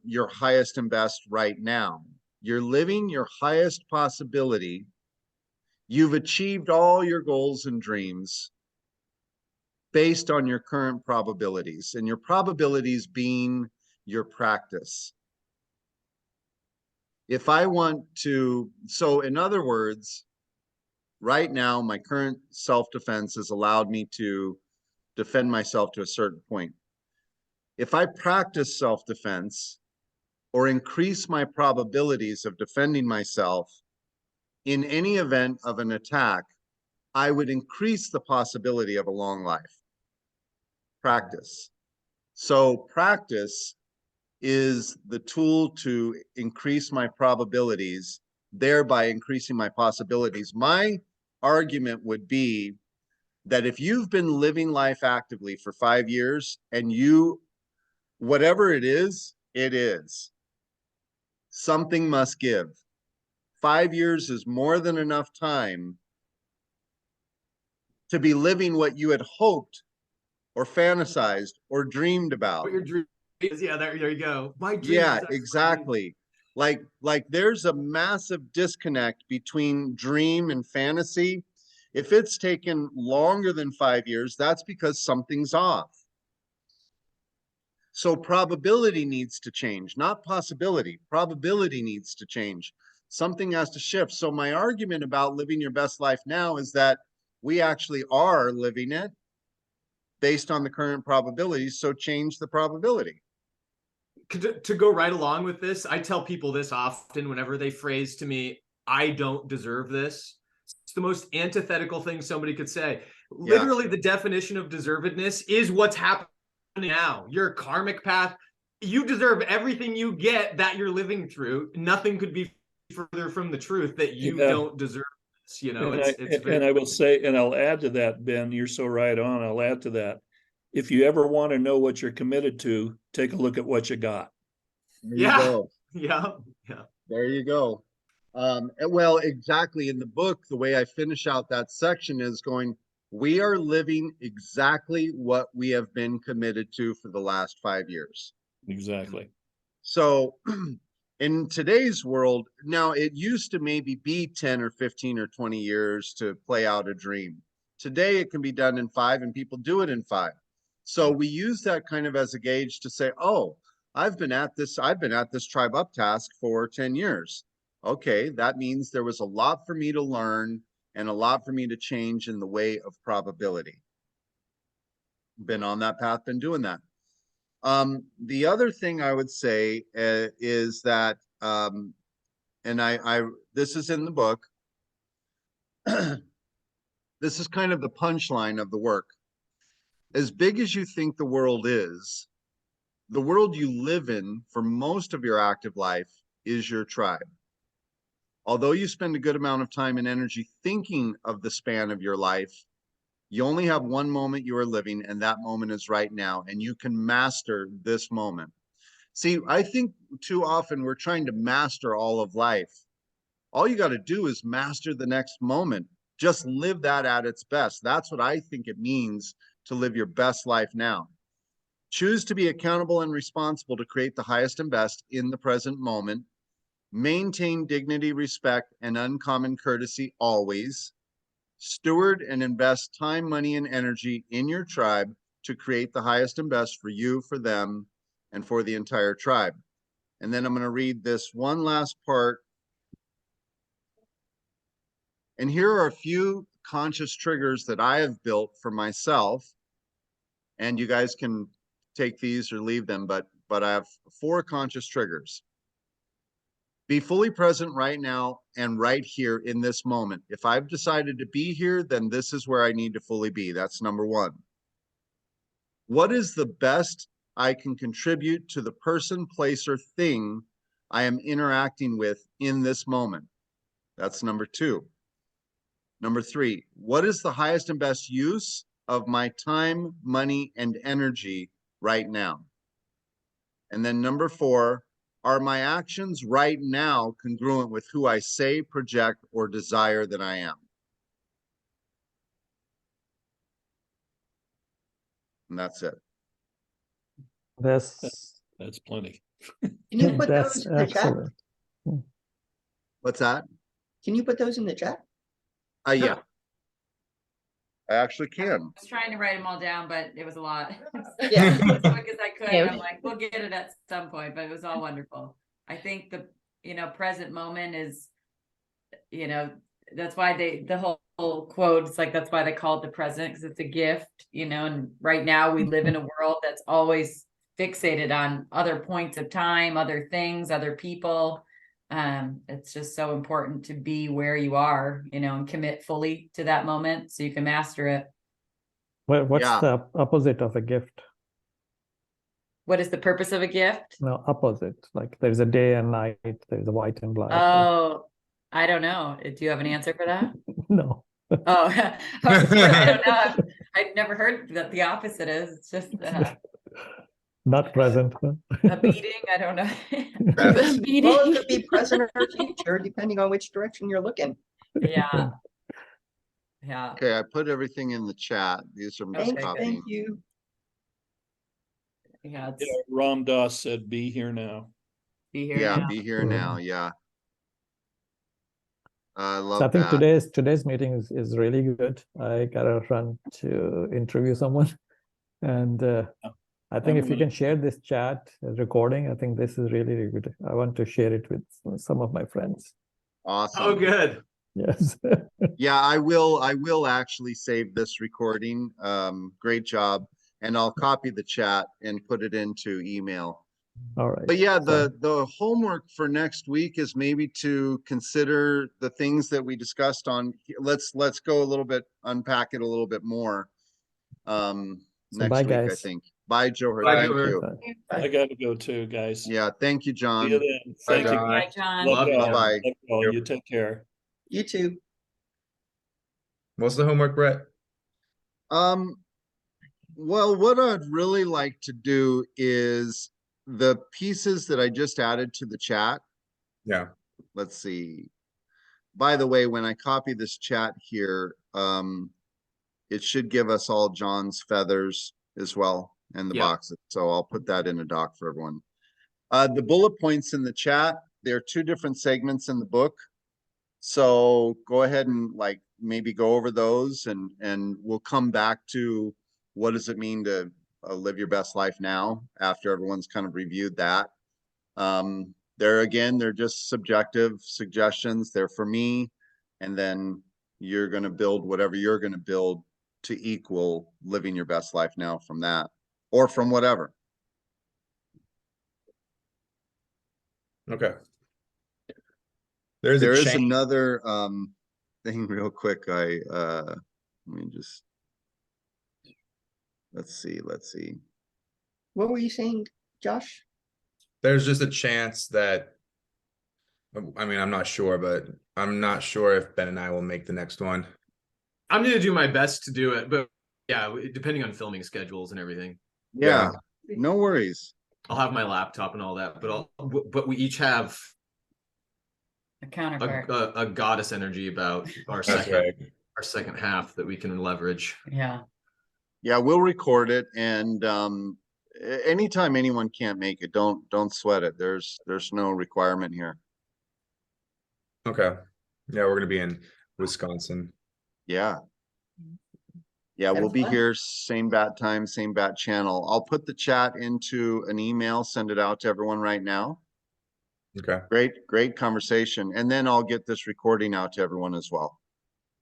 your highest and best right now. You're living your highest possibility. You've achieved all your goals and dreams based on your current probabilities, and your probabilities being your practice. If I want to, so in other words, right now, my current self-defense has allowed me to defend myself to a certain point. If I practice self-defense or increase my probabilities of defending myself in any event of an attack, I would increase the possibility of a long life. Practice. So practice is the tool to increase my probabilities, thereby increasing my possibilities. My argument would be that if you've been living life actively for 5 years and you, whatever it is, something must give. 5 years is more than enough time to be living what you had hoped or fantasized or dreamed about. What your dream is, yeah, there you go. My dream Yeah, is actually- exactly. Like there's a massive disconnect between dream and fantasy. If it's taken longer than 5 years, that's because something's off. So probability needs to change, not possibility. Probability needs to change. Something has to shift. So my argument about living your best life now is that we actually are living it based on the current probabilities. So change the probability. To go right along with this, I tell people this often whenever they phrase to me, I don't deserve this. It's the most antithetical thing somebody could say. Yeah. Literally, the definition of deservedness is what's happening now. Your karmic path, you deserve everything you get that you're living through. Nothing could be further from the truth that you don't deserve this. You know, and I will say, and I'll add to that, Ben, you're so right on. I'll add to that. If you ever want to know what you're committed to, take a look at what you got. There you go. Yeah. There you go. Well, exactly. In the book, the way I finish out that section is going, we are living exactly what we have been committed to for the last 5 years. Exactly. So in today's world, now it used to maybe be 10 or 15 or 20 years to play out a dream. Today it can be done in 5, and people do it in 5. So we use that kind of as a gauge to say, oh, I've been at this TribeUp task for 10 years. Okay, that means there was a lot for me to learn and a lot for me to change in the way of probability. Been on that path, been doing that. The other thing I would say is that, and this is in the book, this is kind of the punchline of the work. As big as you think the world is, the world you live in for most of your active life is your tribe. Although you spend a good amount of time and energy thinking of the span of your life, you only have one moment you are living, and that moment is right now, and you can master this moment. See, I think too often we're trying to master all of life. All you got to do is master the next moment. Just live that at its best. That's what I think it means to live your best life now. Choose to be accountable and responsible to create the highest and best in the present moment. Maintain dignity, respect, and uncommon courtesy always. Steward and invest time, money, and energy in your tribe to create the highest and best for you, for them, and for the entire tribe. And then I'm going to read this one last part. And here are a few conscious triggers that I have built for myself. And you guys can take these or leave them, but I have 4 conscious triggers. Be fully present right now and right here in this moment. If I've decided to be here, then this is where I need to fully be. That's number 1. What is the best I can contribute to the person, place, or thing I am interacting with in this moment? That's number 2. Number 3, what is the highest and best use of my time, money, and energy right now? And then number 4, are my actions right now congruent with who I say, project, or desire that I am? And that's it. That's plenty. Can you put that's those in the chat? excellent. What's that? Can you put those in the chat? Yeah. I actually I can. was trying to write them all down, but it was a lot. Yeah. As quick as I could. Yeah. And I'm like, we'll get it at some point, but it was all wonderful. I think the, present moment is, that's why the whole quote, it's like, that's why they call it the present, because it's a gift, and right now we live in a world that's always fixated on other points of time, other things, other people. It's just so important to be where you are, and commit fully to that moment so you can master it. What's Yeah. the opposite of a gift? What is the purpose of a gift? No, opposite. Like there's a day and night, there's a white and black. Oh, I don't know. Do you have an answer for that? No. Oh, I don't know. I've never heard that the opposite is. It's just Not present. a beating. I don't know. Well, it could be present or future, depending on which direction you're looking. Yeah. Yeah. Okay, I put everything in the chat. These are just Okay, copying. Thank you. Yeah. Yeah, Ram Dass said, "Be here now." Be here Yeah, now. be here now. Yeah. I love So I think that. today's meeting is really good. I gotta run to interview someone, and I think if you can share this chat recording, I think this is really, really good. I want to share it with some of my friends. Awesome. Oh, good. Yes. Yeah, I will actually save this recording. Great job. And I'll copy the chat and put it into email. All right. But yeah, So- the homework for next week is maybe to consider the things that we discussed on. Let's go a little bit, unpack it a little bit more. So Next bye, week, I guys. think. Bye, Johar. Bye, Thank Johar. you. I gotta go too, guys. Yeah, thank you, See John. you then. Thank you. John. Bye, John. Love Love you. y'all. Bye-bye. Love y'all. You take care. You too. What's the homework, Brett? Well, what I'd really like to do is the pieces that I just added to the chat. Yeah. Let's see. By the way, when I copy this chat here, it should give us all John's feathers as well and the Yeah. boxes. So I'll put that in a doc for everyone. The bullet points in the chat, there are two different segments in the book. So go ahead and like maybe go over those and we'll come back to what does it mean to live your best life now after everyone's kind of reviewed that. They're just subjective suggestions. They're for me. And then you're going to build whatever you're going to build to equal living your best life now from that or from whatever. Okay. There's There a is chain. another thing real quick. Let me just let's see. What were you saying, Josh? There's just a chance that, I mean, I'm not sure, but I'm not sure if Ben and I will make the next one. I'm going to do my best to do it, but yeah, depending on filming schedules and everything. Yeah, no worries. I'll have my laptop and all that, but we each have A counterpart. a goddess energy about our That's right. second half that we can leverage. Yeah. Yeah, we'll record it, and anytime anyone can't make it, don't sweat it. There's no requirement here. Okay. Yeah, we're gonna be in Wisconsin. Yeah. Yeah, Have we'll be fun. here, same bat time, same bat channel. I'll put the chat into an email, send it out to everyone right now. Okay. Great conversation. And then I'll get this recording out to everyone as well.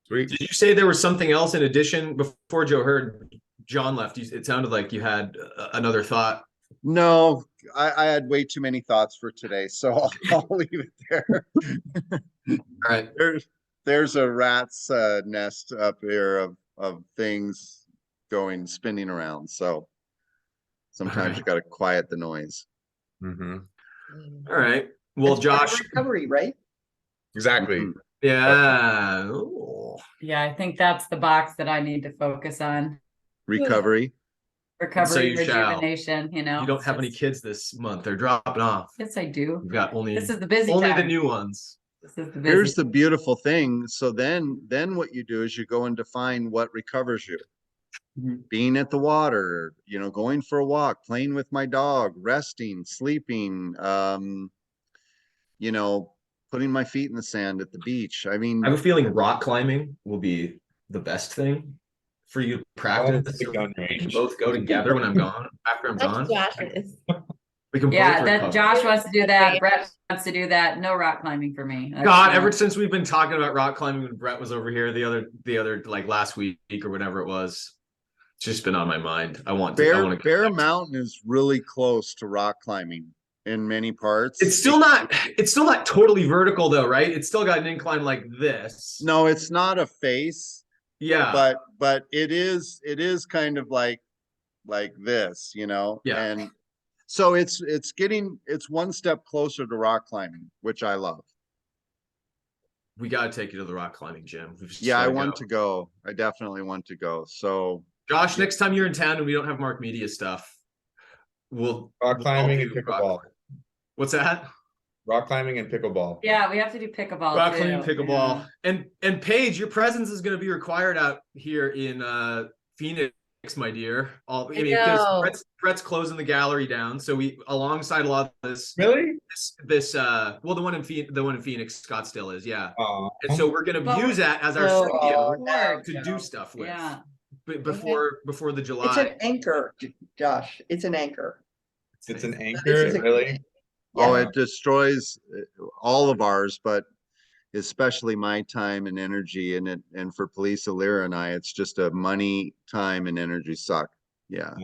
Sweet. Did you say there was something else in addition before Joe heard John left? It sounded like you had another thought. No, I had way too many thoughts for today, so I'll leave it there. All right. There's a rat's nest up here of things spinning around. So sometimes you got to quiet the noise. Mm-hmm. All right. Well, That's part of Josh. recovery, right? Exactly. Mhm. Yeah. Ooh. Yeah. I think that's the box that I need to focus on. Recovery. Recovery, you shall. rejuvenation, You don't have any kids this month. They're dropping off. Yes, I do. We've got only This is the busy the time. new ones. This is the busy. Here's the beautiful thing. So then what you do is you go and define what recovers you. being at the water, you know, going for a walk, playing with my dog, resting, sleeping, you know, putting my feet in the sand at the beach. I mean, I have a feeling rock climbing will be the best thing for you to practice. the gun We can range. both go together when I'm gone, after I'm That's gone. Josh's. We can Yeah, both that recover. Josh wants to do that. Brett wants to do that. No rock climbing for me. That's God, not- ever since we've been talking about rock climbing when Brett was over here the other like last week or whatever it was, it's just been on my mind. I want to go Bear back. Mountain is really close to rock climbing in many parts. It's still not totally vertical though, right? It's still got an incline like this. No, it's not a face, Yeah. but it is kind of like this, you know? Yeah. And so it's one step closer to rock climbing, which I love. We got to take you to the rock climbing gym. We just Yeah, I gotta want go. to go. I definitely want to go. So Josh, next time you're in town and we don't have Mark Media stuff, we'll Rock climbing all and do rock pickleball. climbing. What's that? Rock climbing and pickleball. Yeah, we have to do pickleball. Rock too, climbing, pickleball, yeah. and Paige, your presence is going to be required out here in Phoenix, my dear. I mean, because Brett's closing the gallery down, so we alongside a lot of this. Really? Well, the one in Phoenix, Scottsdale is, yeah. Aw. And so we're going to use that as our Oh, studio to no. do stuff with. Yeah. But before the It's July. an anchor, Josh. It's an anchor. It's an This anchor, is a- really? oh, Yeah. it destroys all of ours, but especially my time and energy. And for Police Alira and I, it's just a money, time, and energy suck. Yeah.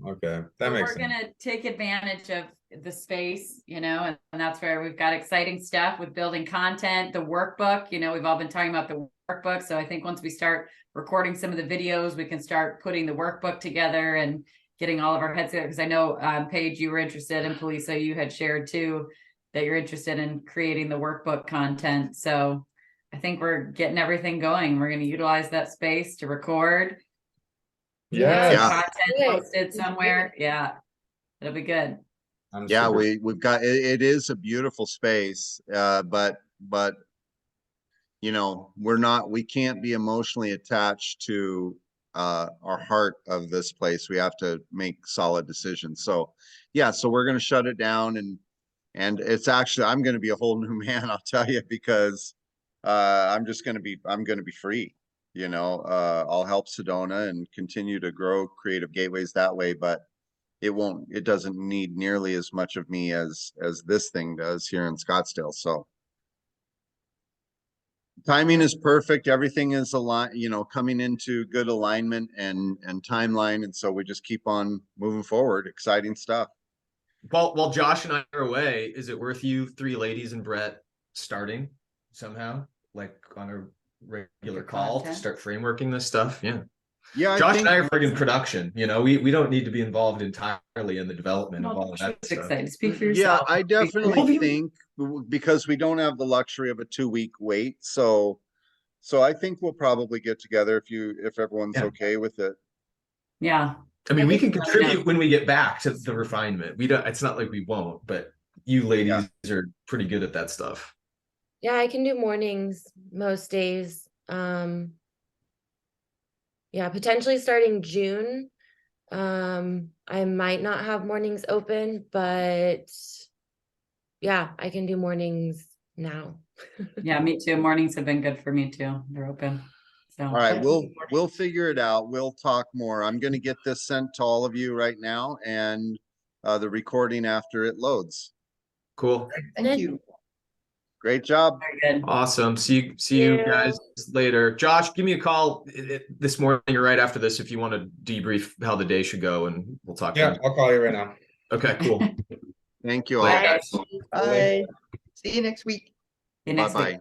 Okay, that So makes we're sense. gonna take advantage of the space, you know, and that's where we've got exciting stuff with building content, the workbook, you know, we've all been talking about the workbook. So I think once we start recording some of the videos, we can start putting the workbook together and getting all of our heads together. Because I know, Paige, you were interested in police, so you had shared too that you're interested in creating the workbook content. So I think we're getting everything going. We're going to utilize that space to record. Yes. Yeah. Content posted somewhere. Yeah, it'll be good. I'm Yeah, super- we've got it is a beautiful space, but you know, we can't be emotionally attached to our heart of this place. We have to make solid decisions. So yeah, so we're gonna shut it down, and it's actually I'm gonna be a whole new man, I'll tell you, because I'm gonna be free. You know, I'll help Sedona and continue to grow Creative Gateways that way, but it doesn't need nearly as much of me as this thing does here in Scottsdale. So timing is perfect. Everything is aligned, you know, coming into good alignment and timeline. And so we just keep on moving forward. Exciting stuff. While Josh and I are away, is it worth you three ladies and Brett starting somehow, like on a regular call to start frameworking this stuff? Yeah. Yeah, Josh and I are friggin' production. You know, we don't need to be involved entirely in the development of all of that stuff. Excited. Speak for yeah, yourself. I definitely think because we don't have the luxury of a 2-week wait. So I think we'll probably get together if everyone's okay with it. Yeah. I mean, we can contribute when we get back to the refinement. It's not like we won't, but you ladies are pretty good at that stuff. Yeah, I can do mornings most days. Yeah, potentially starting June. I might not have mornings open, but yeah, I can do mornings now. Yeah, me too. Mornings have been good for me too. They're open. So All right, we'll figure it out. We'll talk more. I'm going to get this sent to all of you right now, and the recording after it loads. Cool. Thank you. Great job. very good. Awesome. See you guys later. Josh, give me a call this morning or right after this if you want to debrief how the day should go, and we'll talk. Yeah, I'll call you right now. Okay, cool. Thank you all. Bye. Bye. See you next week. See you next week. Bye-bye.